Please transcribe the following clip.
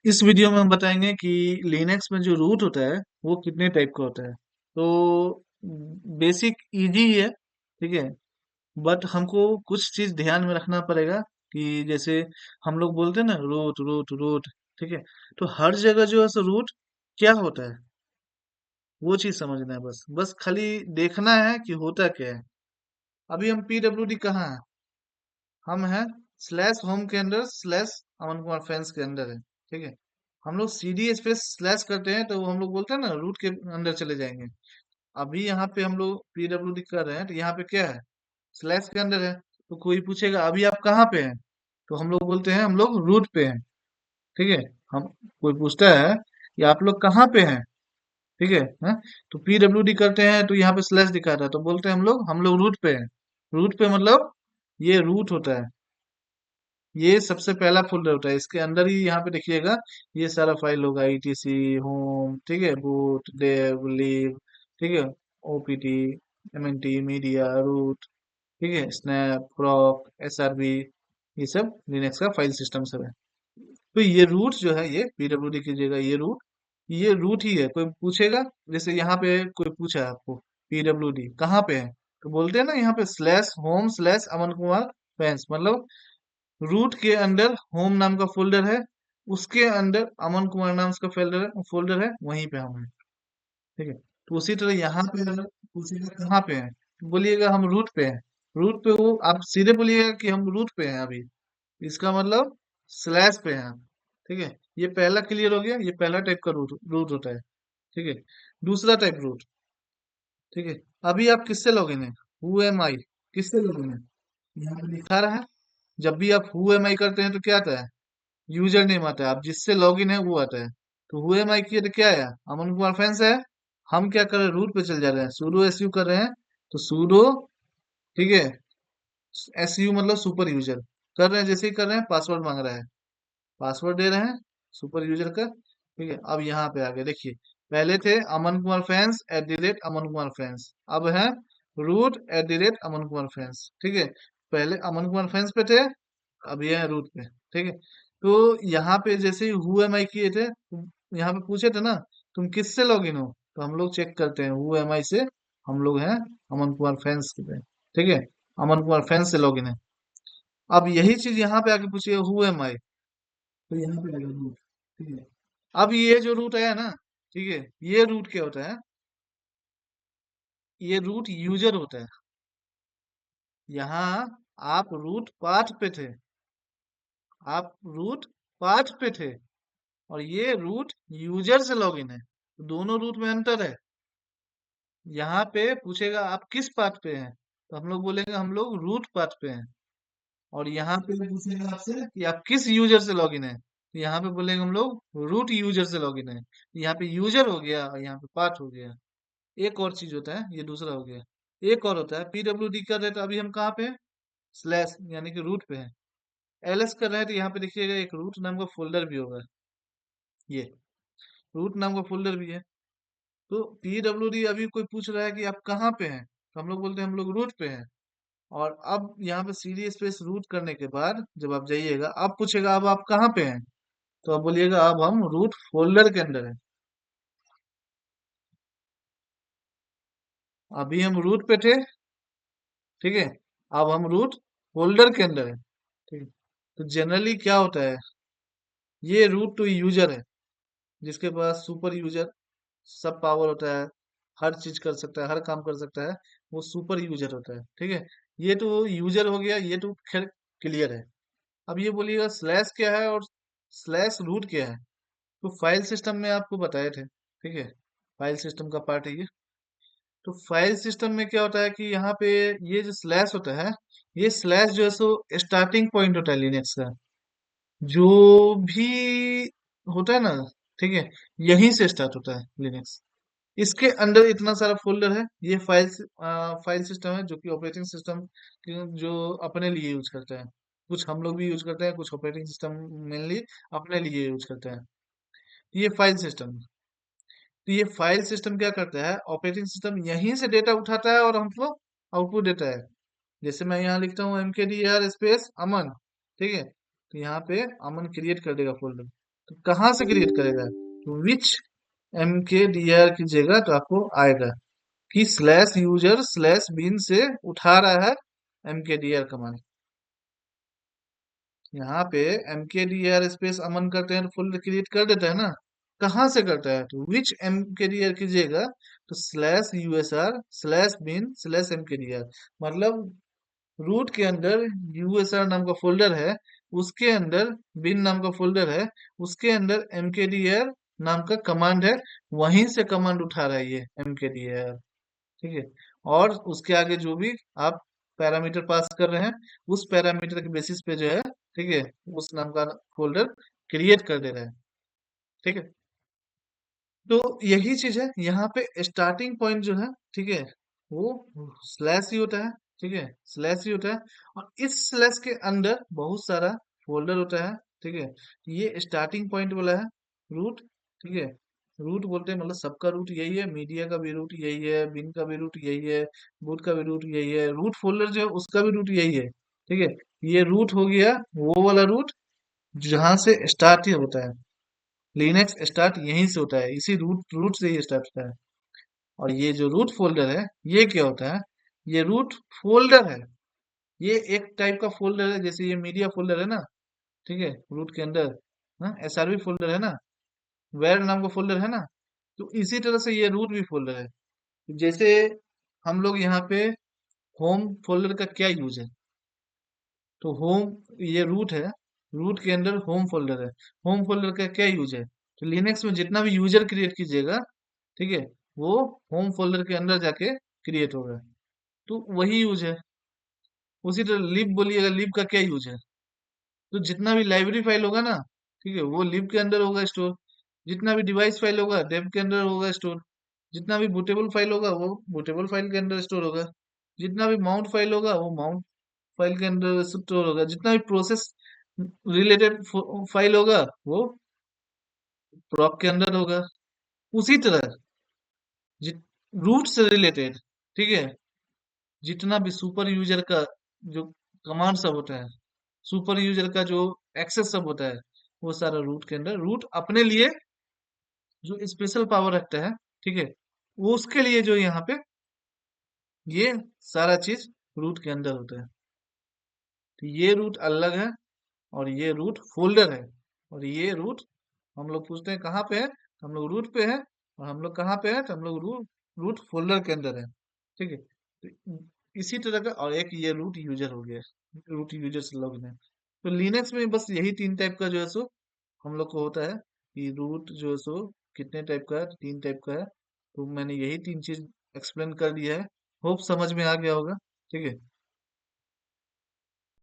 इस वीडियो में हम बताएंगे कि लिनक्स में जो रूट होता है वो कितने टाइप का होता है। तो बेसिक इजी है, ठीक है। बट हमको कुछ चीज ध्यान में रखना पड़ेगा कि जैसे हम लोग बोलते हैं ना, रूट रूट रूट, ठीक है। तो हर जगह जो है सो रूट क्या होता है वो चीज समझना है। बस बस खाली देखना है कि होता क्या है। अभी हम पीडब्ल्यूडी कहाँ है? हम हैं स्लैश होम के अंदर, स्लैश अमन कुमार फैंस के अंदर है, ठीक है। हम लोग सीडी स्पेस स्लैश करते हैं तो हम लोग बोलते हैं ना रूट के अंदर चले जाएंगे। अभी यहाँ पे हम लोग पीडब्ल्यूडी कर रहे हैं तो यहाँ पे क्या है? स्लैश के अंदर है। तो कोई पूछेगा अभी आप कहाँ पे हैं, तो हम लोग बोलते हैं हम लोग रूट पे हैं, ठीक है। हम कोई पूछता है कि आप लोग कहाँ पे हैं, ठीक है, हैं? तो पीडब्ल्यूडी करते हैं तो यहाँ पे स्लैश दिखा रहा है तो बोलते हैं हम लोग रूट पे हैं। रूट पे मतलब ये रूट होता है। ये सबसे पहला फोल्डर होता है, इसके अंदर ही यहाँ पे देखिएगा ये सारा फाइल होगा, ईटीसी होम, ठीक है, बूट डेव लीव, ठीक है, ओपीटी एमएनटी मीडिया रूट, ठीक है, स्नैप प्रॉक एसआरबी, ये सब लिनक्स का फाइल सिस्टम सब है। तो ये रूट जो है ये पीडब्ल्यूडी कीजिएगा, ये रूट ही है। कोई पूछेगा, जैसे यहाँ पे कोई पूछा आपको पीडब्ल्यूडी कहाँ पे है, तो बोलते हैं ना यहाँ पे स्लैश होम स्लैश अमन कुमार फैंस, मतलब रूट के अंदर होम नाम का फोल्डर है, उसके अंदर अमन कुमार नाम का फोल्डर है, वहीं पे हम हैं, ठीक है। तो उसी तरह यहाँ पे अगर पूछेगा कहाँ पे हैं तो बोलिएगा हम रूट पे हैं। रूट पे वो आप सीधे बोलिएगा कि हम रूट पे हैं अभी, इसका मतलब स्लैश पे हैं आप, ठीक है। ये पहला क्लियर हो गया, ये पहला टाइप का रूट रूट होता है, ठीक है। दूसरा टाइप रूट, ठीक है। अभी आप किससे लॉगिन है? हु एम आई, किससे लॉगिन है? यहाँ पे दिखा रहा है। जब भी आप हु एम आई करते हैं तो क्या आता है? यूजर नेम आता है, आप जिससे लॉगिन है वो आता है। तो हु एम आई किए तो क्या है? अमन कुमार फैंस है। हम क्या कर रहे हैं? रूट पे चल जा रहे हैं, सूडो एसयू कर रहे हैं। तो सूडो, ठीक है, एसयू मतलब सुपर यूजर कर रहे हैं। जैसे ही कर रहे हैं पासवर्ड मांग रहा है, पासवर्ड दे रहे हैं सुपर यूजर का, ठीक है। अब यहाँ पे आगे देखिए, पहले थे Aman Kumar fans at the rate Aman Kumar fans, अब है root at the rate Aman Kumar fans, ठीक है। पहले अमन कुमार फैंस पे थे, अब ये है रूट पे, ठीक है। तो यहाँ पे जैसे ही हु एम आई किए थे, यहाँ पे पूछे थे ना तुम किससे लॉगिन हो, तो हम लोग चेक करते हैं हु एम आई से, हम लोग हैं अमन कुमार फैंस पे, ठीक है। अमन कुमार फैंस से लॉगिन है। अब यही चीज यहाँ पे आके पूछिए हु एम आई, तो यहाँ पे आएगा रूट, ठीक है। अब ये जो रूट है ना, ठीक है, ये रूट क्या होता है? ये रूट यूजर होता है। यहाँ आप रूट पाथ पे थे, आप रूट पाथ पे थे, और ये रूट यूजर से लॉगिन है, तो दोनों रूट में अंतर है। यहाँ पे पूछेगा आप किस पाथ पे हैं, तो हम लोग बोलेंगे हम लोग रूट पाथ पे हैं। और यहाँ पे पूछेगा आपसे कि आप किस यूजर से लॉगिन है, तो यहाँ पे बोलेंगे हम लोग रूट यूजर से लॉगिन है। यहाँ पे यूजर हो गया और यहाँ पे पाथ हो गया। एक और चीज होता है, ये दूसरा हो गया। एक और होता है पीडब्ल्यूडी कर रहे हैं तो अभी हम कहाँ पे हैं? स्लैश यानी कि रूट पे हैं। एलएस कर रहे हैं तो यहाँ पे देखिएगा एक रूट नाम का फोल्डर भी होगा, ये रूट नाम का फोल्डर भी है। तो पीडब्ल्यूडी अभी कोई पूछ रहा है कि आप कहाँ पे हैं, तो हम लोग बोलते हैं हम लोग रूट पे हैं। और अब यहाँ पे सीडी स्पेस रूट करने के बाद जब आप जाइएगा, अब पूछेगा अब आप कहाँ पे हैं, तो आप बोलिएगा अब हम रूट फोल्डर के अंदर हैं। अभी हम रूट पे थे, ठीक है, अब हम रूट फोल्डर के अंदर हैं, ठीक है। तो जनरली क्या होता है, ये रूट टू यूजर है, जिसके पास सुपर यूजर सब पावर होता है, हर चीज कर सकता है, हर काम कर सकता है, वो सुपर यूजर होता है, ठीक है। ये तो यूजर हो गया, ये तो खैर क्लियर है। अब ये बोलिएगा स्लैश क्या है और स्लैश रूट क्या है। तो फाइल सिस्टम में आपको बताए थे, ठीक है, फाइल सिस्टम का पार्ट है ये। तो फाइल सिस्टम में क्या होता है कि यहाँ पे ये जो स्लैश होता है, ये स्लैश जो है सो स्टार्टिंग पॉइंट होता है लिनक्स का, जो भी होता है ना, ठीक है, यहीं से स्टार्ट होता है लिनक्स। इसके अंदर इतना सारा फोल्डर है, ये फाइल सिस्टम है जो कि ऑपरेटिंग सिस्टम जो अपने लिए यूज करता है। कुछ हम लोग भी यूज करते हैं, कुछ ऑपरेटिंग सिस्टम मेनली अपने लिए यूज करते हैं। ये फाइल सिस्टम, तो ये फाइल सिस्टम क्या करता है, ऑपरेटिंग सिस्टम यहीं से डेटा उठाता है और हमको आउटपुट देता है। जैसे मैं यहाँ लिखता हूँ mkdir स्पेस अमन, ठीक है, तो यहाँ पे अमन क्रिएट कर देगा फोल्डर। तो कहाँ से क्रिएट करेगा, तो विच mkdir की जगह तो आपको आएगा कि स्लैश यूजर स्लैश बिन से उठा रहा है mkdir कमांड। यहाँ पे mkdir स्पेस अमन करते हैं तो फुल क्रिएट कर देता है ना। कहाँ से करता है, तो विच mkdir कीजिएगा तो slash USR slash bin slash mkdir, मतलब रूट के अंदर यूएसआर नाम का फोल्डर है, उसके अंदर बिन नाम का फोल्डर है, उसके अंदर mkdir नाम का कमांड है, वहीं से कमांड उठा रहा है ये mkdir। ठीक है, और उसके आगे जो भी आप पैरामीटर पास कर रहे हैं उस पैरामीटर के बेसिस पे जो है, ठीक है, उस नाम का फोल्डर क्रिएट कर दे रहा है। ठीक है, तो यही चीज है यहाँ पे स्टार्टिंग पॉइंट जो है, ठीक है, वो स्लैश ही होता है। ठीक है, स्लैश ही होता है, और इस स्लैश के अंदर बहुत सारा फोल्डर होता है। ठीक है, ये स्टार्टिंग पॉइंट वाला है रूट। ठीक है, रूट बोलते हैं मतलब सबका रूट यही है, मीडिया का भी रूट यही है, बिन का भी रूट यही है, बूट का भी रूट यही है, रूट फोल्डर जो है उसका भी रूट यही है। ठीक है, ये रूट हो गया वो वाला रूट जहां से स्टार्ट ही होता है। लिनक्स स्टार्ट यहीं से होता है, इसी रूट रूट से ही स्टार्ट होता है। और ये जो रूट फोल्डर है ये क्या होता है, ये रूट फोल्डर है। ये एक टाइप का फोल्डर है, जैसे ये मीडिया फोल्डर है ना, ठीक है, रूट के अंदर एसआरवी फोल्डर है ना, वेर नाम का फोल्डर है ना, तो इसी तरह से ये रूट भी फोल्डर है। जैसे हम लोग यहाँ पे होम फोल्डर का क्या यूज है, तो होम, ये रूट है, रूट के अंदर होम फोल्डर है, होम फोल्डर का क्या यूज है, तो लिनक्स में जितना भी यूजर क्रिएट कीजिएगा, ठीक है, वो होम फोल्डर के अंदर जाके क्रिएट होगा, तो वही यूज है। उसी तरह लिब बोलिएगा, लिब का क्या यूज है, तो जितना भी लाइब्रेरी फाइल होगा ना, ठीक है, वो लिब के अंदर होगा स्टोर। जितना भी डिवाइस फाइल होगा डेव के अंदर होगा स्टोर। जितना भी बूटेबल फाइल होगा वो बूटेबल फाइल के अंदर स्टोर होगा। जितना भी माउंट फाइल होगा वो माउंट फाइल के अंदर स्टोर होगा। जितना भी प्रोसेस रिलेटेड फाइल होगा वो प्रॉक के अंदर होगा। उसी तरह रूट से रिलेटेड, ठीक है, जितना भी सुपर यूजर का जो कमांड सब होता है, सुपर यूजर का जो एक्सेस सब होता है, वो सारा रूट के अंदर, रूट अपने लिए जो स्पेशल पावर रखता है, ठीक है, वो उसके लिए जो यहाँ पे ये सारा चीज रूट के अंदर होता है। तो ये रूट अलग है और ये रूट फोल्डर है। और ये रूट हम लोग पूछते हैं कहाँ पे है, तो हम लोग रूट पे है। और हम लोग कहाँ पे है, तो हम लोग रूट रूट फोल्डर के अंदर है। ठीक है, तो इसी तरह का, और एक ये रूट यूजर हो गया, रूट यूजर से लॉगिन है। तो लिनक्स में बस यही तीन टाइप का जो है सो हम लोग को होता है कि रूट जो है सो कितने टाइप का है, तीन टाइप का है। तो मैंने यही तीन चीज एक्सप्लेन कर दिया है, होप समझ में आ गया होगा। ठीक है।